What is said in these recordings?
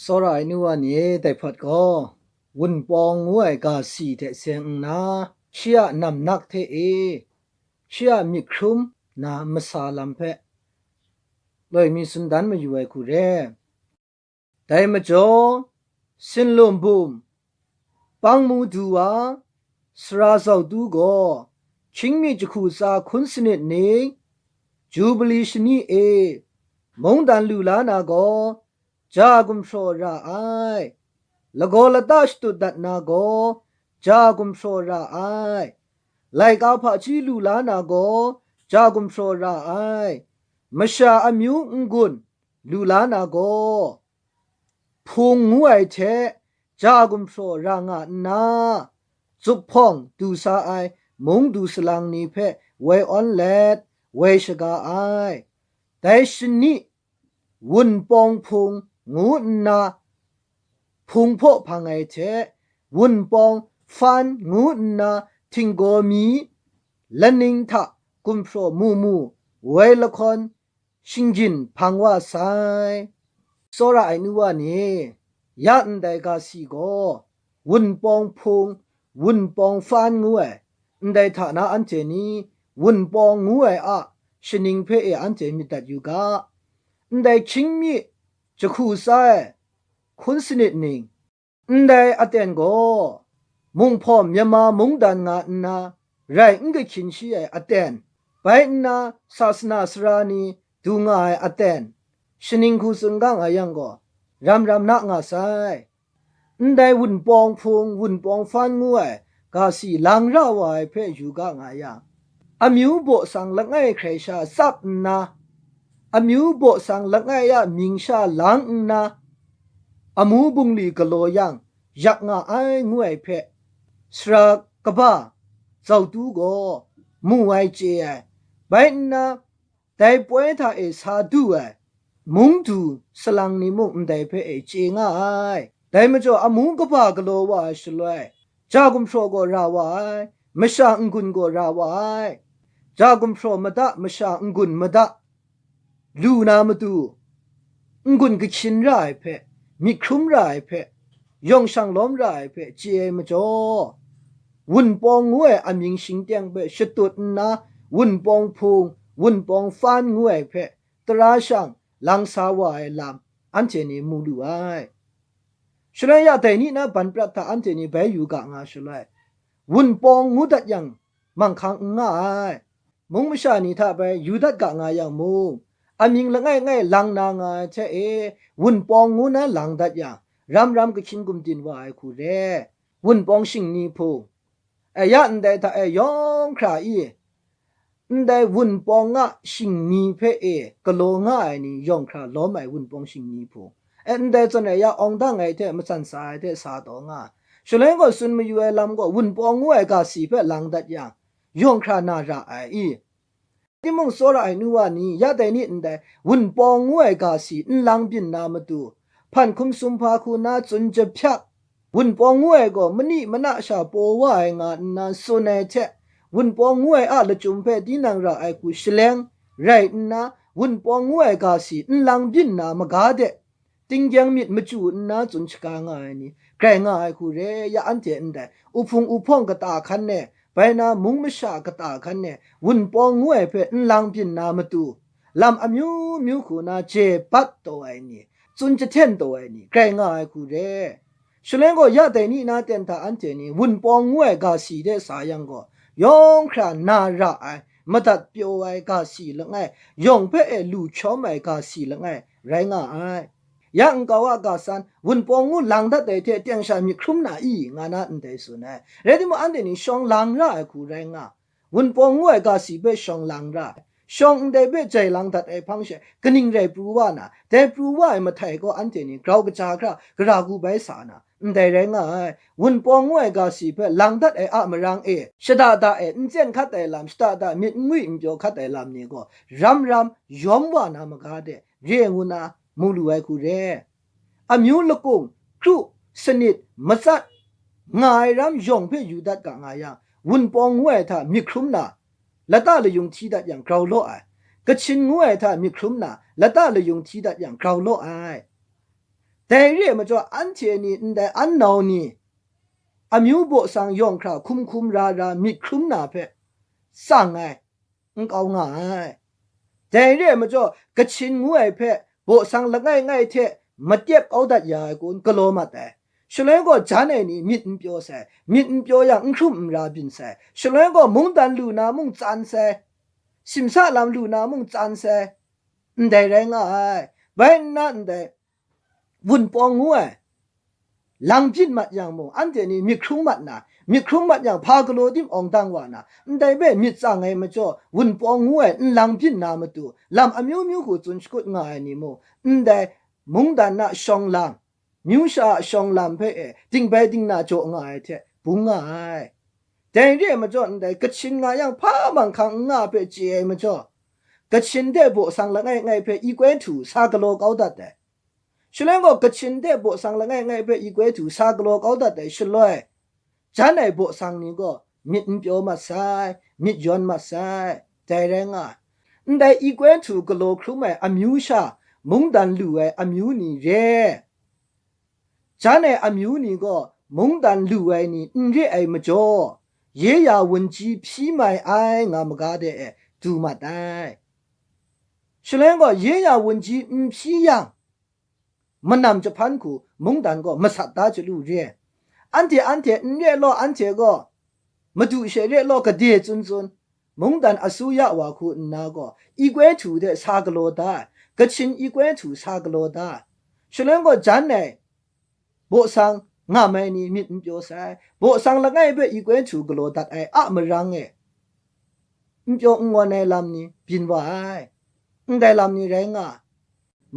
สรายนัวนี่แต่พอดก็วุ่นปองงวยกาสีเทเสียงนาเชียนำนักเทเอเชียมิครุมนามาซาลัมเพเลยมีสุนดันมาอยู่ไอ้คูเร่แต่มาจ่อสินลมบุมปังมูดูวาสราสาวดูก็ชิงมีจุคูซาคุนสนิดนี้จูบลีชนีเอมงดันลูลานาก็จากุมโซราไอละก็ละตัชตุดัดนาก็จากุมโซราไอไลกาพะชีลูลานาก็จากุมโซราไอมชาอมิวงกุนลูลานาก็พุงงวยเชจากุมโซรางานาจุบพ่องดูซาไอมงดูสลังนีเพเวออนเลดเวชกาไอแต่ชนิวุนปองพุงงูนาพุงพ่อพังไอเชวุนปองฟันงูนาทิงโกมีละนิงทะกุมโซมูมูเวละคอนชิงจินพังว่าไซโซราไอนัวนี่ยันไดกาสีก็วุนปองพุงวุนปองฟันงูไอได้ฐานะอันเจนี้วุนปองงูไออะชนิงเพออันเจมิตัดอยู่กาได้ชิงมีจะคู่ไซคุณสนิดนิงได้อเตนก็มุงพ่อมยามามุงดันงานาไรอิงกขินชีไออเตนไปนาศาสนาสรานีดูงาไออเตนชนิงคูสุงกังอายังก็รำนักงาไซได้วุนปองพุงวุนปองฟันงูไอกาสีลังราวายเพอยู่กางายังอมิวโบสังละไงใครชาซับนาอมิวโบสังละไงยะมิงชาลังนาอมูบุงลีกะโลยังยักงาไองวยเพสรากบ้าเจ้าตูก็มูไอเจไอไปนาแต่ป่วยท่าเอสาดูไอมุงดูสลังนิมุงได้เพเอเจงาไอแต่มาจ่ออมูกบ้ากะโลวาชลวยจากุมโชก็ราวายมชาองกุนก็ราวายจากุมโชมดะมชาองกุนมดะลูนามาดูองกุนก็ชินไรเพมีครุมไรเพยองช่างล้อมไรเพเจมาจ่อวุนปองงวยอามิงชิงเตียงเพชตุดนาวุนปองพุงวุนปองฟานงวยเพตราช่างลังสาวายลามอันเจนีมูดูไอชลยาแต่นี่นะบันปรัตตาอันเจนีไปอยู่กะงาชลยวุนปองงูดัดยังมังคังง่ายมุงมชานีท่าไปอยู่ดัดกะงายังมุงอามิงละง่ายลังนางาเชเอวุนปองงูนะลังดัดยังรำก็ชิงกุมดินว่าไอคูเรวุนปองชิงนีพูไอ้ยันได้ถ้าไอ้ยองคราอีได้วุนปองะชิงนีเพอกะโลงะไอ้นี่ยองคราล้อมไอ้วุนปองชิงนีพูไอ้ได้จนไอ้ยาองดังไอ้เทมสันสายเทสาตองะฉะนั้นก็สุนมาอยู่ไอ้ลำก็วุนปองงวยกาสีเพลังดัดยังยองครานาราไอ้ที่มึงสอนไอ้นัวนี่ยาแต่นี่ได้วุนปองงวยกาสีลังบินนามาดูพันคุมสุมพาคูนาจนจะพักวุนปองงวยก็มันนี่มันน่าชาโปว่าไองานนาสุนัยเชวุนปองงวยอะละจุมเพดีนังราไอกูชเลงไรนะวุนปองงวยกาสีลังบินนามกาเดติงยังมิดมจูนาจุนชกางายนี่ไกรงายคูเรยาอันเจนได้อุพงอุพงกตาคันเนไปนามุงมชากตาคันเนวุนปองงวยเพลังบินนามาตูลำอมิวมิวคูนาเจปัตโตไอนี่จุนจะเทนโตไอนี่ไกรงายคูเรฉะนั้นก็ยาแต่นี่นาเต็นตาอันเจนี่วุนปองงวยกาสีเดสายังก็ยองครานาระไอมาตัดเปียวไอกาสีละไงยองเพอลูชอมไอกาสีละไงไรงาไอยังกาวากาสันวุนปองงูลังดัดเตเตียงชามีครุมนาอีงานาอันเดสุนะเรดิมอันเดนี่ชองลังระไอคูไรงาวุนปองงูไอกาสีเปชองลังระชองเดเบใจลังดัดไอพังเชกนิงไรปรูวานะแต่ปรูวาไอมาไทยก็อันเจนี่กราวกระจากระกรากูไปสานะแต่แรงอ่ะวุนปองงวยกาสีเพื่อลังดัดไออะมรังชดาดาเจนขัดไอลำชดาดามิดงุยอิมโจขัดไอลำนี่ก็รำยอมวานามกาเดเรียงุนามูลูไอคูเรอมิวลกุงครูสนิดมัสัดงายรำยองเพื่ออยู่ดัดกางายางวุนปองงวยท่ามีครุมนาละตาเลยยงทีดัดอย่างกราวโลไอกระชินงวยท่ามีครุมนาละตาเลยยงทีดัดอย่างกราวโลไอ แต่เรื่องมันจะอันเทนี่แต่อันนาวนี่อามิวโบสังยองคราคุมรามิครุมนาเพสั่งไงเอาง่ายแต่เรื่องมันจะกระชินงวยเพโบสังละง่ายเทมาเทียบเอาดัดยากุนกโลมาแต่ฉลองก็จานนี่มิดเปียวใส่มิดเปียวยังครุมราบินใส่ฉลองก็มุงดันลูนามุงจานใส่สิมซาลามลูนามุงจานใส่ได้แรงง่ายไปนั่นได้วุ่นปองงวยลังพินมัดยังมงอันเดนี่มีครุงมัดนะมีครุงมัดยังพากโลดิมองตังวานะได้เบ้มิดสังไงมาจ่อวุ่นปองงวยลังพินนามาตูลำอมิวหูจุนสกุดง่ายนี่โมได้มุงดันนะชองลำมิวชาชองลำเพ่ติงไปติงนาจ่อง่ายเถปุงง่ายแต่เรื่องมาจ่อได้กระชินง่ายยังพาบังคังง่ายเพ่เจียมาจ่อกระชินเดบุสังละง่ายเพ่อีกเวนถูสากโลเก้าดัดเดฉลองก็กระชินเดบุสังละง่ายเพ่อีกเวนถูสากโลเก้าดัดเดฉลอยจานไหนบุสังนี่ก็มิดเปียวมาใส่มิดย้อนมาใส่ใจแรงอ่ะได้อีกเวนถูกโลครุมไออมิวชามุงดันลู่ไออมิวนี่เร่จานไหนอมิวนี่ก็มุงดันลู่ไอนี่เร่ไอมาจ่อเยียวันจีพี่ไม่ไองามกาเดดูมาได้ฉลองก็เยียวันจีพี่ยังมันนำจะพันคูมุงดันก็มาสัตตาจะลู่เร่อันเทเร่ล้ออันเทก็มาดูเชเร่ล้อก็เดียจุนมุงดันอสุยะวาคูนาก็อีกเวถูเดสากโลดากระชินอีกเวถูสากโลดาฉลองก็จันไหนโบสังงาไม่นี่มิดเปียวใส่โบสังละไงเบอีกเวถูกโลดัดไออะมรังเอเปียวงวนในลำนี้บินว่าไอได้ลำนี้แรงอ่ะ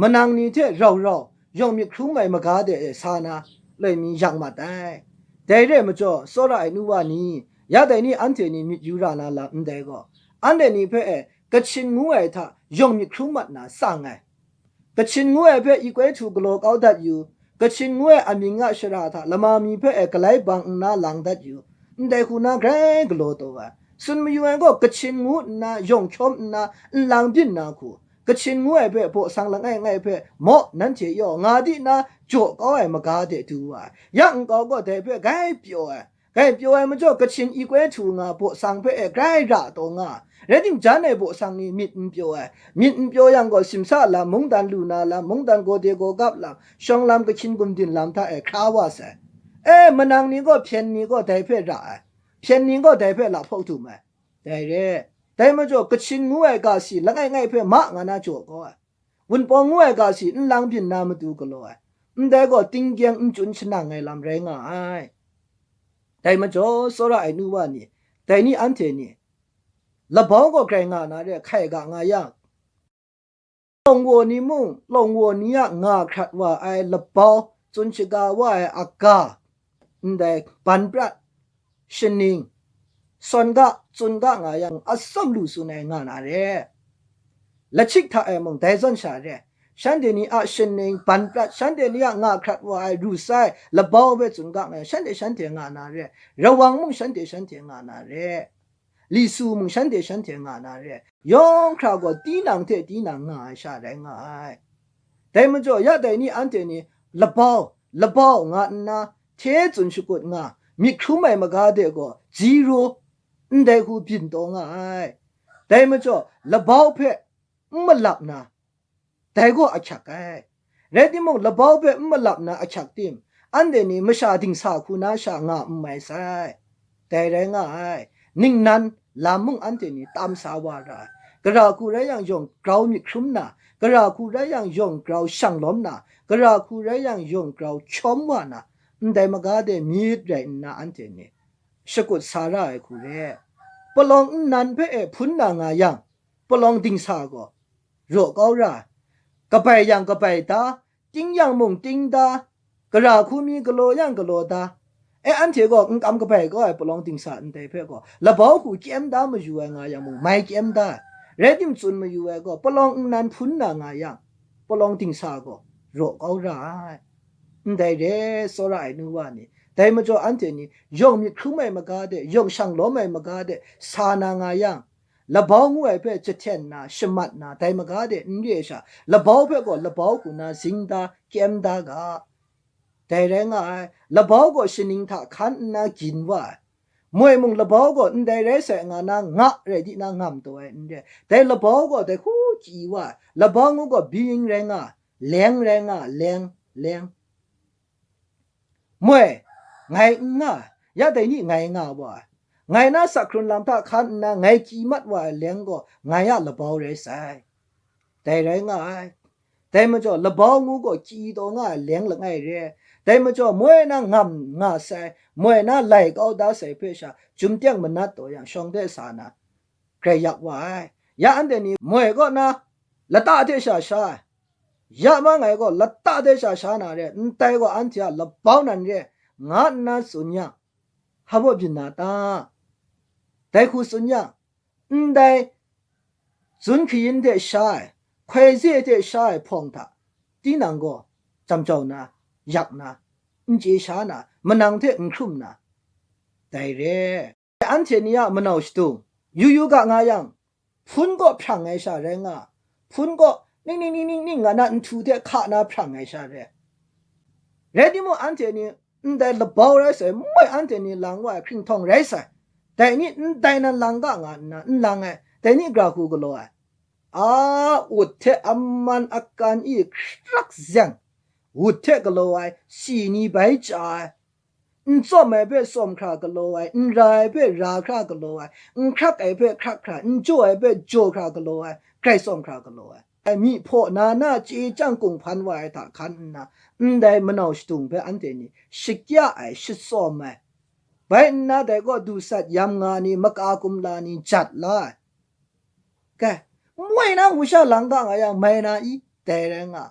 มันนางนี้เทเรายองมีครุ้งไม่มากาเดสานาเลยมียังมาได้แต่เรื่องมันจ่อโซระไอนูวานี่ยาแต่นี่อันเทนี่มิยูรานาลาได้ก็อันเดนี่เพ่กระชินงูไอท่ายองมีครุ้งมัดนาสั่งไงกระชินงูไอเพ่อีกเวถูกโลกเอาดัดอยู่กระชินงวยอามิงะชราธาละมามีเพ่กไลบังนาลังดัดอยู่ได้คุณนาแกรกโลตัวสุนมีอยู่ก็กระชินงูนายองชมนาลังบินนาคูกระชินงวยเพ่พวกสังละง่ายเพ่หมอนั่นเจียงาดีนาจ่อก็ไอมากาเดดูยังก็ได้เพ่ไกเปียวไกเปียวมันจ่อกระชินอีกเวถูงาพวกสังเพ่ไกระตงาเรดิงจานในพวกสังนี่มิดเปียวยังก็สิมซาละมงดันลูนาละมงดันโกเดโกกับละช่องลำก็ชินกุมดินลำท่าคราวาเสมันนางนี้ก็เพียนนี้ก็ได้เพ่ระเพียนนี้ก็ได้เพ่ละพกถูกไหมได้เร่แต่มาจ่อกระชินงูไอกาสีละง่ายเพ่มะงานาจ่อก็วันปองงูไอกาสีลังพินนามาดูก็เลยแต่ก็ติงเกียงจุนชนะไงลำแรงไอแต่มาจ่อโซระไอนูวานี่แต่นี่อันเทนี่ละบ้องก็แกงงานาเร่ไข่กางายังลงวัวนี่มุ่งลงวัวนี่งาขัดว่าไอละบ้องจนชิกาว่าไออากาแต่ปันปรัดชนิงส่วนก็จุนก็งายังอัศมลูสุนัยงานาเร่ละชิกท่าไอมงแต่ส่วนชาเร่ฉันเดนี่อาชนิงปันปรัดฉันเดนี่งาขัดว่าไอรูไซละบ้องเวจุนก็งาฉันเดงานาเร่ระวังมุ่งฉันเดงานาเร่ลิสูมุงฉันเดงานาเร่ยองคราวก็ตีนังงาชาแรงง่ายแต่มันจ่อยาแต่นี่อันเทนี่ละบ้องงานาเทจุนชุกดงามีครุไม่มากาเดก็ซีโร่ได้คูบินตงง่ายแต่มันจ่อละบ้าเพ่ไม่หลับนะแต่ก็อัจฉริยะเรดิมงละบ้าเพ่ไม่หลับนะอัจฉริยะอันเดนี่ไม่ชาดิงสาคูนาชางาไม่ใช่แต่แรงง่ายนิ่งนั้นลามุงอันเดนี่ตามสาวาระกระราคูได้ยังยงกราวมีครุมนะกระราคูได้ยังยงกราวช่างล้มนะกระราคูได้ยังยงกราวชมวานะได้มากาเดมีดไรนะอันเดนี่สกุลสาระไอคูเร่ปลองนันเพ่พุนนางายังปลองดิงสาก็โรกเอาระกะไปยังกะไปตาจิงยังมงจิงตากระราคูมีกะโลยังกะโลตาอันเทก็กำกะไปก็ไอปลองดิงสาอันเดเพ่ก็ละบ่าวคูเกมดามาอยู่งายังมงไม่เกมดาเรดิมซุนมาอยู่ก็ปลองนันพุนนางายังปลองดิงสาก็โรกเอาระได้เร่โซระไอนูวานี่แต่มาจ่ออันเทนี่ยองมีครุไม่มากาเดยองช่างล้อไม่มากาเดสานางายัง ละบ้างวยเพ่จะเทนนะชมัดนะแต่มกาเดนเรียชาละบ้าเพ่ก็ละบ้ากูนะสิงดาเกมดากาแต่แรงไงละบ้าก็ชนิงทาขันนะกินว่ามวยมุงละบ้าก็ได้เรสงานะงะเรดินะงามตัวเองแต่ละบ้าก็แต่คู่จีว่าละบ้างก็บิงแรงอ่ะแรงแรงอ่ะแรงมวยไงงะยาแต่นี่ไงงะว่าไงนะสักครุนลำตาขันนะไงกีมัดว่าแรงก็ไงอะละบ้าเรสแต่แรงไงแต่มาจ่อละบ้างูก็จีตัวง่ายแรงละไงเร่แต่มาจ่อมวยนะงามงาใส่มวยนะไหลก็เอาดาใส่เพื่อชาจุ่มเตียงมันนัดตัวอย่างช่องเดสานะใครอยากว่ายาอันเดนี้มวยก็นะละตาเดชาชายามาไงก็ละตาเดชาชานะเร่แต่ก็อันที่ละบ้านั่นเร่งานะสุญญาฮับว่าบินนาตาแต่คูสุญญาได้สุนขีนเดชาควายเสียเดชาพงท่าที่นั่งก็จำเจ้านะอยากนะเจชานะมันนั่งเทอุ่นครุ่มนะแต่เร่อันเทนี้มันเอาสตูอยู่กับงายังพุ่นก็พรังไงชาเรงอ่ะพุ่นก็นิ่งงานะทูเทข้านะพรังไงชาเร่เรดิโมอันเทนี้ได้ละบ่าวไรใส่ไม่อันเทนี้หลังว่าครึ่งทองไรใส่แต่นี่ได้นั่นหลังก็งานนะหลังไงแต่นี่กราคูก็เลยอุดเทอมันอาการอีกรักเสียงอุดเทก็เลยสีนี้ไปจ่ายจอมไม่เป็นสมคราก็เลยรายเป็นราคราก็เลยครักไอ้เป็นครักคราจ่อไอ้เป็นจ่อคราก็เลยใครสมคราก็เลยไอ้มีพ่อนาจีจังกงพันไว้ถ้าคันนะได้มันเอาสตุงเป็นอันเดนี้สิกยาไอ้สิสอมไอ้ไปน่าได้ก็ดูสัตยามงานี่มักอากุมลานี่จัดละแกมวยนะหูชาหลังกางอะยังไม่นะอีแต่แรงอ่ะ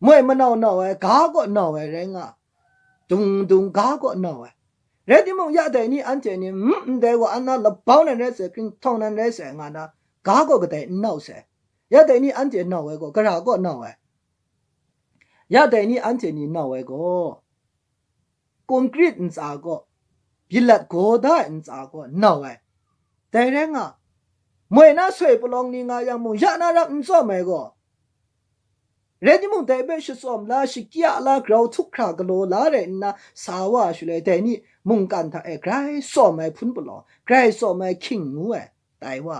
มวยมันเอาไอ้กาก็เอาไอ้แรงอ่ะดุงกาก็เอาไอ้เรื่องที่มึงอยากได้นี่อันเจนี่แต่ว่าอันนั้นละเป้านั่นเลยสิขึ้นท้องนั่นเลยสิงานนะกาก็ได้เอาสิอยากได้นี่อันเจเอาไอ้ก็กระราก็เอาไอ้อยากได้นี่อันเจนี่เอาไอ้ก็คอนกรีตอินซาก็พิลัดโกด้าอินซาก็เอาไอ้แต่แรงอ่ะมวยน่าสวยปลองนี่งายังมึงอยากน่ารักซ้อมไหมก็เรื่องที่มึงได้เป็นชิซ้อมลาชิกี้ลากเราทุกครากโลลาเรนนะสาวะชุเลยแต่นี่มึงกันท่าใครซ้อมไหมพุ่นปลองใครซ้อมไหมคิงงูแต่ว่า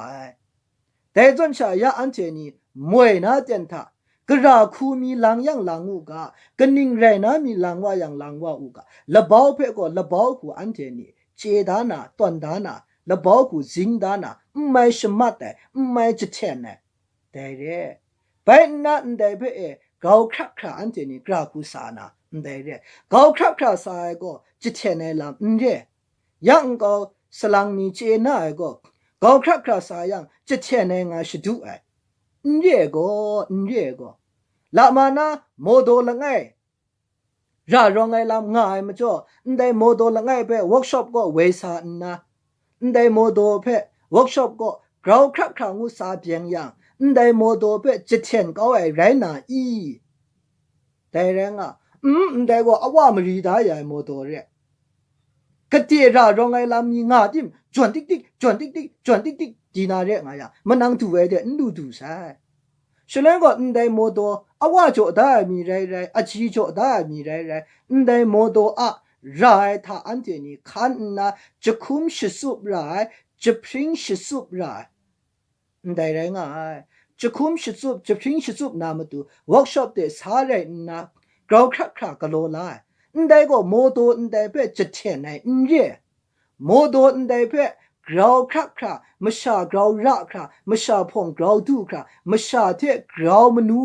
แต่จนชายาอันเจนี่มวยน่าเจนท่ากระคูมีหลังยังหลังอูกะกันนิ่งไรนะมีหลังว่ายังหลังว่าอูกะละบ้าเพ่ก็ละบ้ากูอันเจนี่เจดานาตอนดานาละบ้ากูจิงดานาไม่สมัดแต่ไม่จะเทนเนี่ยแต่เร่ไปนั่นได้เพ่เขาครักคราอันเจนี่กรากูสานาได้เร่เขาครักคราสายก็จะเทนในลำเร่ยังก็สลังมีเจน่าก็เขาครักคราสายยังจะเทนในงาชดูเร่ก็ละมานะโมโดละไงราร้องไงลำง่ายมาจ่อได้โมโดละไงเพ่เวิร์กช็อปก็เวสานะได้โมโดเพ่เวิร์กช็อปก็เราครักครางูสาเพียงยังได้โมโดเพ่จะเทียนก็ไอ้ไรน่ะอีแต่แรงอ่ะได้ก็อว่ามารีได้ใหญ่โมโดเร่กะเตียราร้องไงลำมีงาดิมจวนติ๊กดีนาเร่งายะมันนั่งดูไว้เด็ดดูใช่ฉะนั้นก็ได้โมโดอว่าโจได้มีไรอาชีโจได้มีไรได้โมโดอะรายถ้าอันเจนี่ขันนะจะคุมชิสุบรายจะพริ้งชิสุบรายได้ไรง่ายจะคุมชิสุบจะพริ้งชิสุบนามาดูเวิร์กช็อปเดสาเรนะกราวครักกะโลลายได้ก็โมโดได้เพื่อจะเทนในเย่โมโดได้เพื่อกราวครักมชากราวรักมชาพงกราวดูมชาเทกราวมนู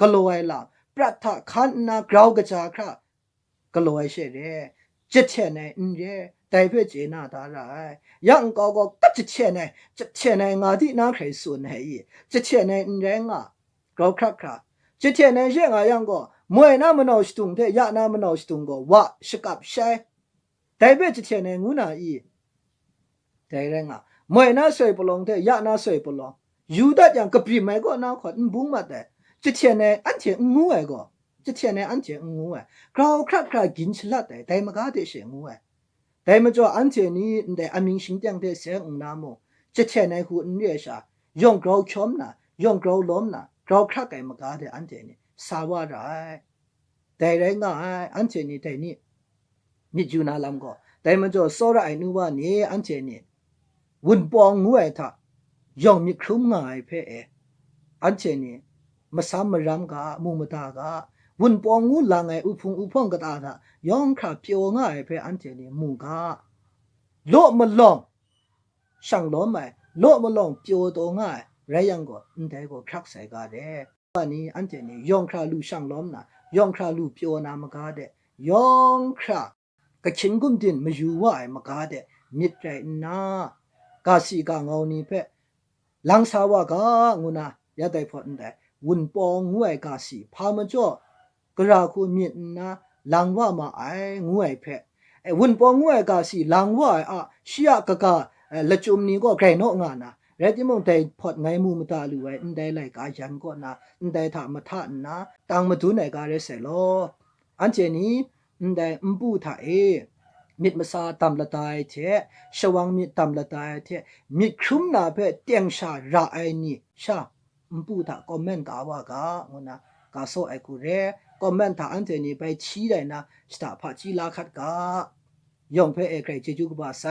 กะโลไอละปรัตถะขันนากราวกะจากกะโลไอเชเรจะเทนในเย่แต่เพื่อเจนาตาไรยังก็จะเทนในงาที่นาใครส่วนให้จะเทนในแรงอ่ะกราวครักจะเทนในเรื่องอะยังก็มวยน้ามันเอาสตุงเทยาน้ามันเอาสตุงก็วะสกับใช่แต่เพื่อจะเทนในงูนาอีแต่แรงอ่ะมวยน้าสวยปลงเทยาน้าสวยปลงยูดัดยังกระพริบไม่ก็น้าขวัญบุ้งมาแต่จะเทนในอันเทงูไอ้ก็จะเทนในอันเทงูไอ้กราวครักกินฉลาดแต่มันก็ได้เสียงูไอ้แต่มันจะอันเทนี้แต่อามิงสิงจังเทเสียงน้าโม จะเช่นในหูเนียชายองกราวชมนะยองกราวล้มนะกราวครักไก่มากาเดอันเจนี่สาวาไรแต่ไรงายอันเจนี่แต่นี่มิจูนาลำก็แต่มันจะสระไอนูว่านี่อันเจนี่วุนปองงวยท่ายองมีครุมง่ายเพ่อันเจนี่มาซ้ำมารำกามูมตากาวุนปองงูลางไงอุพงอุพงกตาท่ายองคราเปียวง่ายเพ่อันเจนี่มูกาโลมาลองช่างล้มไหมโลมาลองเปียวตัวง่ายไรยังก็อันใดก็ครักใส่กาเดวันนี้อันเจนี่ยองคราลูช่างล้มนะยองคราลูเปียวนามกาเดยองครากระชิงกุมดินมาอยู่ว่าไอ้มากาเดมิดใจนากาสีกางเอานี่เพ่หลังสาวกางุนะยาได้พออันใดวุนปองงวยกาสีพามาจ่อกระคูมิดนะหลังว่ามาไอ้งวยเพ่ไอ้วุนปองงวยกาสีหลังว่าอ่ะเชียกะละจุมนี้ก็ไกรโนงานะเรติมงแต่พอดไงมูมตาลูไว้อันใดไลกายันก็นะอันใดถามมาทานนะตังมาดูไหนกาเรเสโลอันเจนี้อันใดอุปูทามิดมาซาตำละตายเทชวังมิดตำละตายเทมิดครุมนาเพ่เตียงชาระไอนี่ชาอุปูทาคอมเมนต์กาว่ากางุนะกาโซไอกูเรคอมเมนต์ทาอันเจนี้ไปชี้ได้นะสตาพาจีลาคัดกายองเพ่เอใครเจจูกบาไซ